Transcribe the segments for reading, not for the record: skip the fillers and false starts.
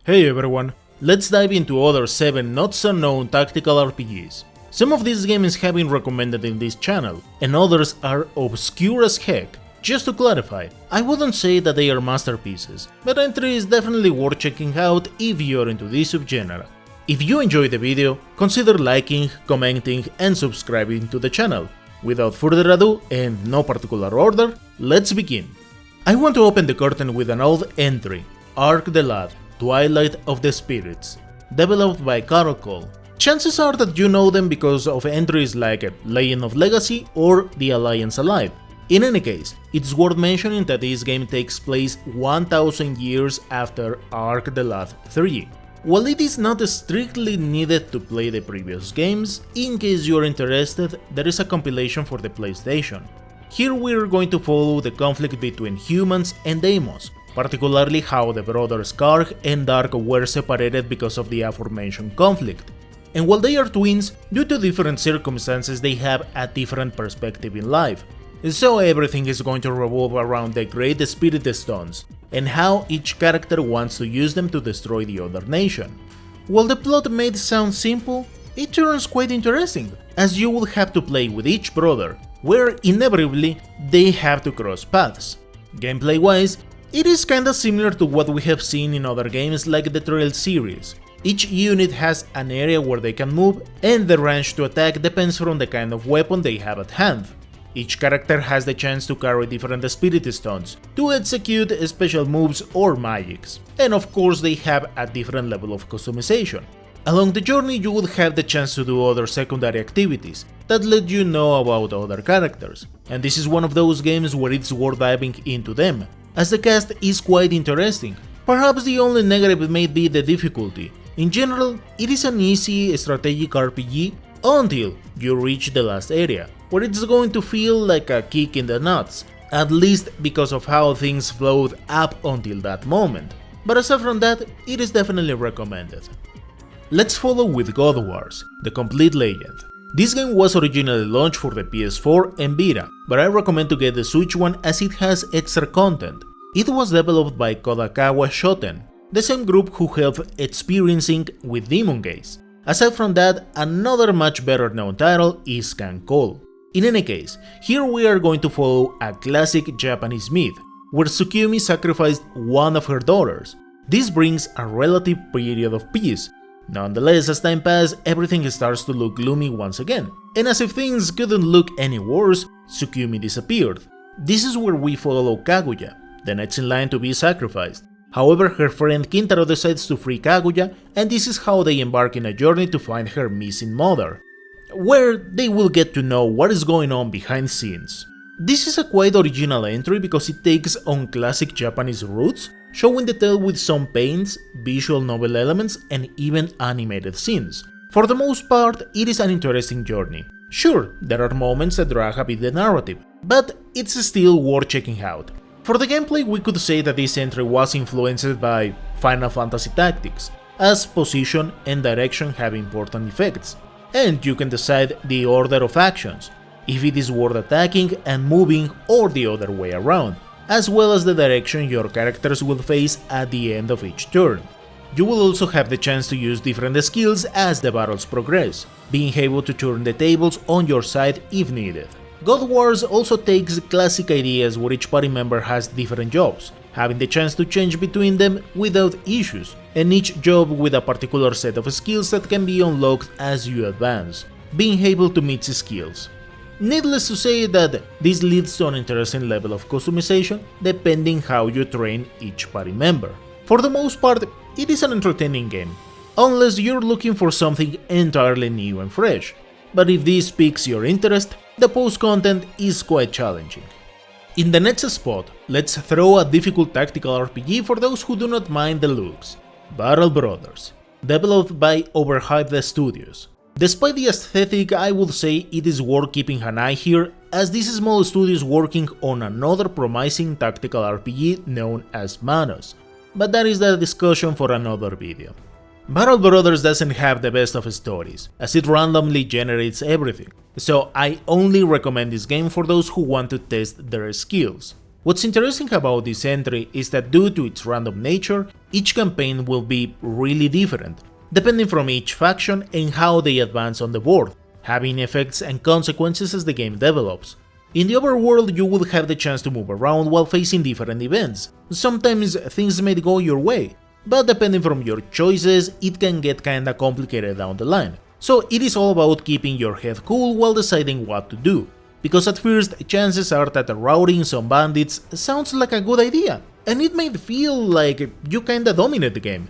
Hey everyone, let's dive into other 7 not so known tactical RPGs. Some of these games have been recommended in this channel, and others are obscure as heck. Just to clarify, I wouldn't say that they are masterpieces, but entry is definitely worth checking out if you're into this subgenre. If you enjoyed the video, consider liking, commenting and subscribing to the channel. Without further ado, and no particular order, let's begin. I want to open the curtain with an old entry, Ark the Lad, Twilight of the Spirits, developed by Carol Cole. Chances are that you know them because of entries like Legend of Legacy or The Alliance Alive. In any case, it's worth mentioning that this game takes place 1000 years after Ark the Lad 3. While it is not strictly needed to play the previous games, in case you're interested, there is a compilation for the PlayStation. Here we're going to follow the conflict between humans and demons, particularly how the brothers Karg and Dark were separated because of the aforementioned conflict. And while they are twins, due to different circumstances they have a different perspective in life. So everything is going to revolve around the Great Spirit Stones, and how each character wants to use them to destroy the other nation. While the plot may sound simple, it turns quite interesting, as you will have to play with each brother, where inevitably they have to cross paths. Gameplay wise, it is kinda similar to what we have seen in other games like the Trail series. Each unit has an area where they can move, and the range to attack depends from the kind of weapon they have at hand. Each character has the chance to carry different Spirit Stones to execute special moves or magics, and of course they have a different level of customization. Along the journey you will have the chance to do other secondary activities that let you know about other characters, and this is one of those games where it's worth diving into them, as the cast is quite interesting. Perhaps the only negative may be the difficulty. In general, it is an easy strategic RPG until you reach the last area, where it's going to feel like a kick in the nuts, at least because of how things flowed up until that moment. But aside from that, it is definitely recommended. Let's follow with God Wars, The Complete Legend. This game was originally launched for the PS4 and Vita, but I recommend to get the Switch one as it has extra content. It was developed by Kodakawa Shoten, the same group who helped Experiencing with Demon Gaze. Aside from that, another much better known title is Can Call. In any case, here we are going to follow a classic Japanese myth, where Tsukumi sacrificed one of her daughters. This brings a relative period of peace. Nonetheless, as time passes, everything starts to look gloomy once again, and as if things couldn't look any worse, Tsukumi disappeared. This is where we follow Kaguya, the next in line to be sacrificed. However, her friend Kintaro decides to free Kaguya, and this is how they embark in a journey to find her missing mother, where they will get to know what is going on behind scenes. This is a quite original entry because it takes on classic Japanese roots, showing the tale with some paints, visual novel elements and even animated scenes. For the most part, it is an interesting journey. Sure, there are moments that drag a bit the narrative, but it's still worth checking out. For the gameplay, we could say that this entry was influenced by Final Fantasy Tactics, as position and direction have important effects, and you can decide the order of actions, if it is worth attacking and moving or the other way around, as well as the direction your characters will face at the end of each turn. You will also have the chance to use different skills as the battles progress, being able to turn the tables on your side if needed. God Wars also takes classic ideas where each party member has different jobs, having the chance to change between them without issues, and each job with a particular set of skills that can be unlocked as you advance, being able to mix skills. Needless to say that this leads to an interesting level of customization depending how you train each party member. For the most part, it is an entertaining game, unless you're looking for something entirely new and fresh, but if this piques your interest, the post-content is quite challenging. In the next spot, let's throw a difficult tactical RPG for those who do not mind the looks, Battle Brothers, developed by Overhyped Studios. Despite the aesthetic, I would say it is worth keeping an eye here, as this small studio is working on another promising tactical RPG known as Manos, but that is the discussion for another video. Battle Brothers doesn't have the best of stories, as it randomly generates everything, so I only recommend this game for those who want to test their skills. What's interesting about this entry is that due to its random nature, each campaign will be really different, depending from each faction and how they advance on the board, having effects and consequences as the game develops. In the overworld, you will have the chance to move around while facing different events. Sometimes things may go your way, but depending from your choices, it can get kinda complicated down the line. So it is all about keeping your head cool while deciding what to do, because at first, chances are that routing some bandits sounds like a good idea, and it may feel like you kinda dominate the game.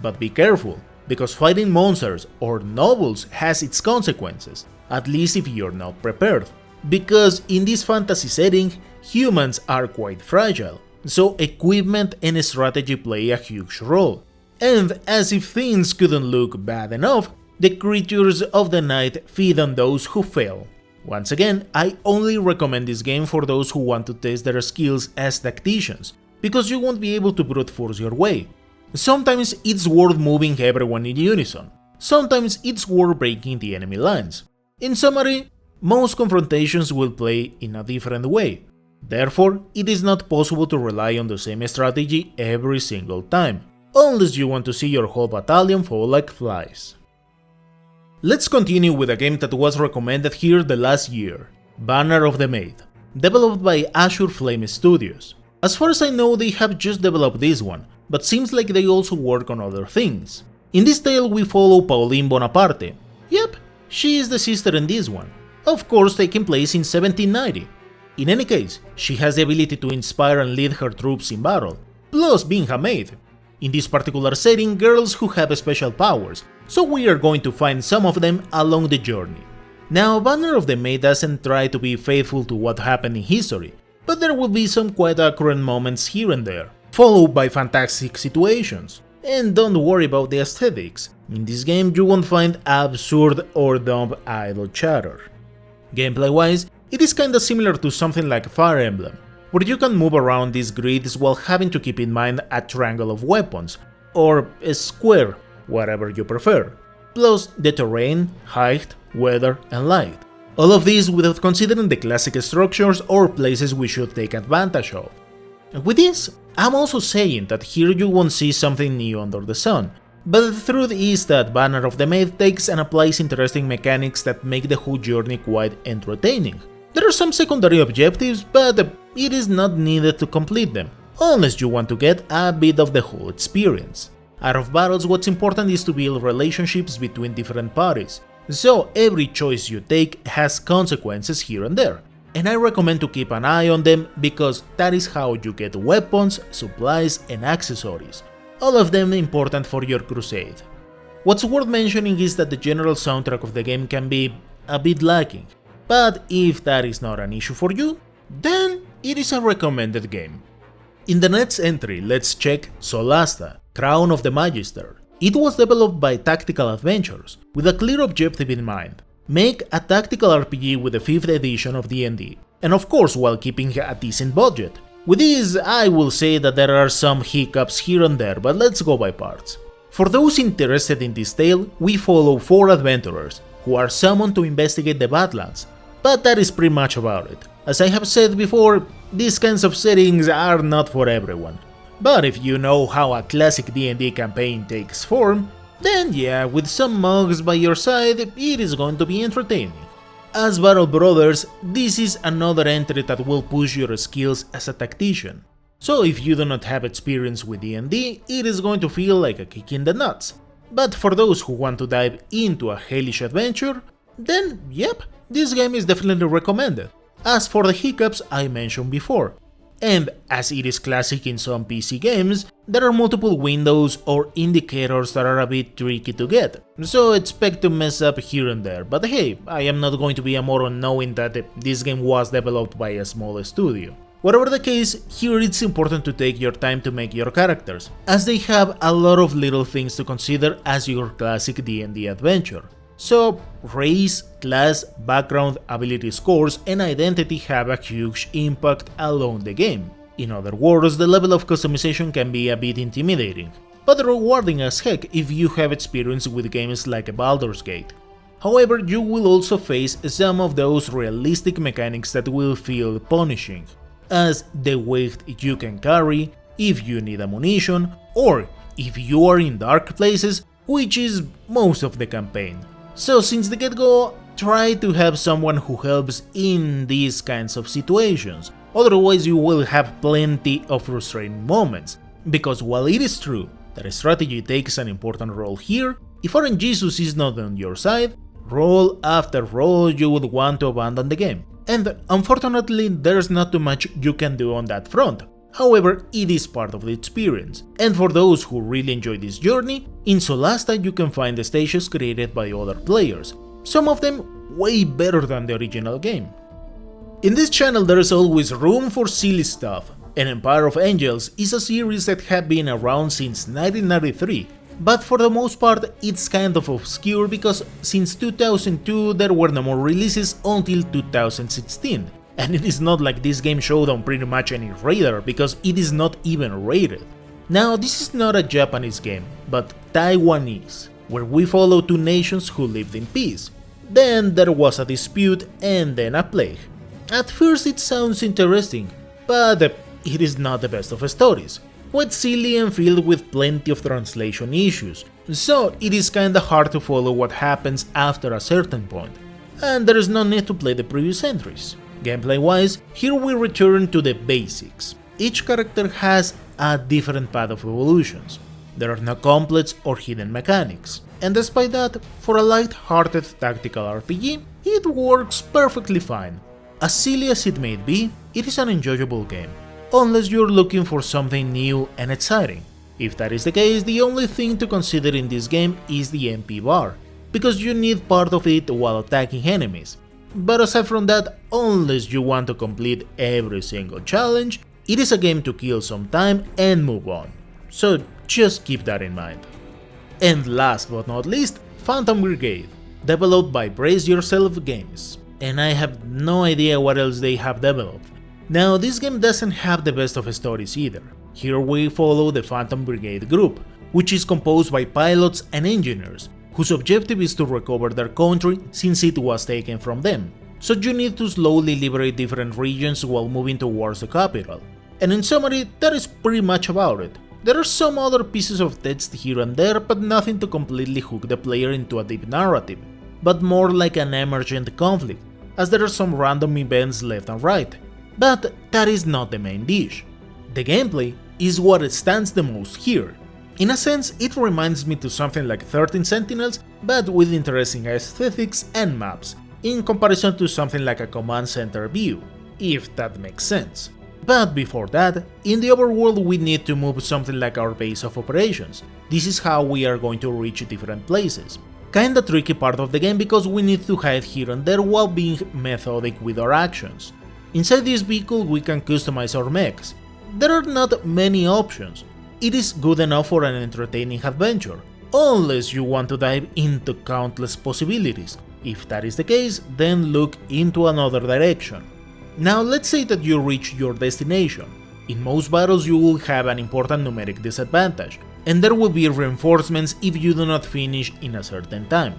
But be careful, because fighting monsters or nobles has its consequences, at least if you're not prepared. Because in this fantasy setting, humans are quite fragile, so equipment and strategy play a huge role. And as if things couldn't look bad enough, the creatures of the night feed on those who fail. Once again, I only recommend this game for those who want to test their skills as tacticians, because you won't be able to brute force your way. Sometimes it's worth moving everyone in unison, sometimes it's worth breaking the enemy lines. In summary, most confrontations will play in a different way, therefore it is not possible to rely on the same strategy every single time, unless you want to see your whole battalion fall like flies. Let's continue with a game that was recommended here the last year, Banner of the Maid, developed by Azure Flame Studios. As far as I know, they have just developed this one, but seems like they also work on other things. In this tale we follow Pauline Bonaparte. Yep, she is the sister in this one, of course taking place in 1790. In any case, she has the ability to inspire and lead her troops in battle, plus being a maid. In this particular setting, girls who have special powers, so we are going to find some of them along the journey. Now, Banner of the Maid doesn't try to be faithful to what happened in history, but there will be some quite accurate moments here and there, followed by fantastic situations. And don't worry about the aesthetics, in this game you won't find absurd or dumb idle chatter. Gameplay wise, it is kinda similar to something like Fire Emblem, where you can move around these grids while having to keep in mind a triangle of weapons, or a square, whatever you prefer, plus the terrain, height, weather and light. All of this without considering the classic structures or places we should take advantage of. With this, I'm also saying that here you won't see something new under the sun, but the truth is that Banner of the Maid takes and applies interesting mechanics that make the whole journey quite entertaining. There are some secondary objectives, but it is not needed to complete them, unless you want to get a bit of the whole experience. Out of battles, what's important is to build relationships between different parties, so every choice you take has consequences here and there, and I recommend to keep an eye on them because that is how you get weapons, supplies and accessories, all of them important for your crusade. What's worth mentioning is that the general soundtrack of the game can be a bit lacking, but if that is not an issue for you, then it is a recommended game. In the next entry, let's check Solasta, Crown of the Magister. It was developed by Tactical Adventures, with a clear objective in mind: make a tactical RPG with the 5th edition of D&D, and of course while keeping a decent budget. With this, I will say that there are some hiccups here and there, but let's go by parts. For those interested in this tale, we follow 4 adventurers, who are summoned to investigate the Badlands, but that is pretty much about it. As I have said before, these kinds of settings are not for everyone, but if you know how a classic D&D campaign takes form, then yeah, with some mugs by your side, it is going to be entertaining. As Battle Brothers, this is another entry that will push your skills as a tactician, so if you do not have experience with D&D, it is going to feel like a kick in the nuts. But for those who want to dive into a hellish adventure, then yep, this game is definitely recommended. As for the hiccups I mentioned before, and as it is classic in some PC games, there are multiple windows or indicators that are a bit tricky to get, so expect to mess up here and there, but hey, I am not going to be a moron knowing that this game was developed by a small studio. Whatever the case, here it's important to take your time to make your characters, as they have a lot of little things to consider as your classic D&D adventure. So, race, class, background, ability scores and identity have a huge impact along the game. In other words, the level of customization can be a bit intimidating, but rewarding as heck if you have experience with games like Baldur's Gate. However, you will also face some of those realistic mechanics that will feel punishing. as the weight you can carry, if you need ammunition, or if you are in dark places, which is most of the campaign. So since the get-go, try to have someone who helps in these kinds of situations, otherwise you will have plenty of frustrating moments, because while it is true that strategy takes an important role here, if RNG is not on your side, roll after roll you would want to abandon the game, and unfortunately there's not too much you can do on that front. However, it is part of the experience, and for those who really enjoy this journey, in Solasta you can find the stages created by other players, some of them way better than the original game. In this channel there is always room for silly stuff, and Empire of Angels is a series that had been around since 1993, but for the most part it's kind of obscure because since 2002 there were no more releases until 2016, and it is not like this game showed on pretty much any radar because it is not even rated. Now this is not a Japanese game, but Taiwanese, where we follow two nations who lived in peace. Then there was a dispute and then a plague. At first it sounds interesting, but it is not the best of stories, quite silly and filled with plenty of translation issues, so it is kinda hard to follow what happens after a certain point, and there is no need to play the previous entries. Gameplay wise, here we return to the basics. Each character has a different path of evolutions, there are no complex or hidden mechanics, and despite that, for a light-hearted tactical RPG, it works perfectly fine. As silly as it may be, it is an enjoyable game, unless you're looking for something new and exciting. If that is the case, the only thing to consider in this game is the MP bar, because you need part of it while attacking enemies. But aside from that, unless you want to complete every single challenge, it is a game to kill some time and move on, so just keep that in mind. And last but not least, Phantom Brigade, developed by Brace Yourself Games, and I have no idea what else they have developed. Now this game doesn't have the best of stories either. Here we follow the Phantom Brigade group, which is composed by pilots and engineers, whose objective is to recover their country since it was taken from them, so you need to slowly liberate different regions while moving towards the capital. And in summary, that is pretty much about it. There are some other pieces of text here and there, but nothing to completely hook the player into a deep narrative, but more like an emergent conflict, as there are some random events left and right. But that is not the main dish. The gameplay is what stands the most here. In a sense, it reminds me to something like 13 Sentinels, but with interesting aesthetics and maps, in comparison to something like a command center view, if that makes sense. But before that, in the overworld we need to move something like our base of operations. This is how we are going to reach different places. Kinda tricky part of the game because we need to hide here and there while being methodic with our actions. Inside this vehicle we can customize our mechs. There are not many options. It is good enough for an entertaining adventure, unless you want to dive into countless possibilities. If that is the case, then look into another direction. Now let's say that you reach your destination. In most battles you will have an important numeric disadvantage, and there will be reinforcements if you do not finish in a certain time.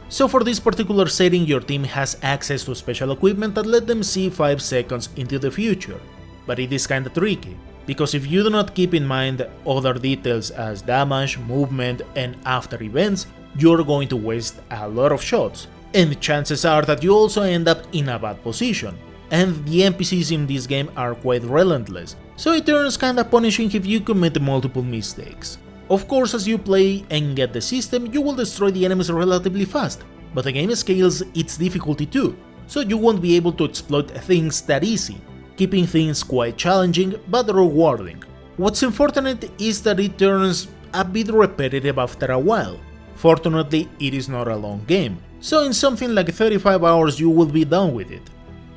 So for this particular setting your team has access to special equipment that let them see 5 seconds into the future. But it is kinda tricky, because if you do not keep in mind other details as damage, movement and after events, you're going to waste a lot of shots, and chances are that you also end up in a bad position. And the NPCs in this game are quite relentless, so it turns kinda punishing if you commit multiple mistakes. Of course, as you play and get the system, you will destroy the enemies relatively fast, but the game scales its difficulty too, so you won't be able to exploit things that easy, keeping things quite challenging but rewarding. What's unfortunate is that it turns a bit repetitive after a while. Fortunately, it is not a long game, so in something like 35 hours you will be done with it.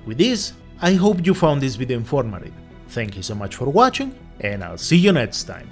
With this, I hope you found this video informative. Thank you so much for watching, and I'll see you next time.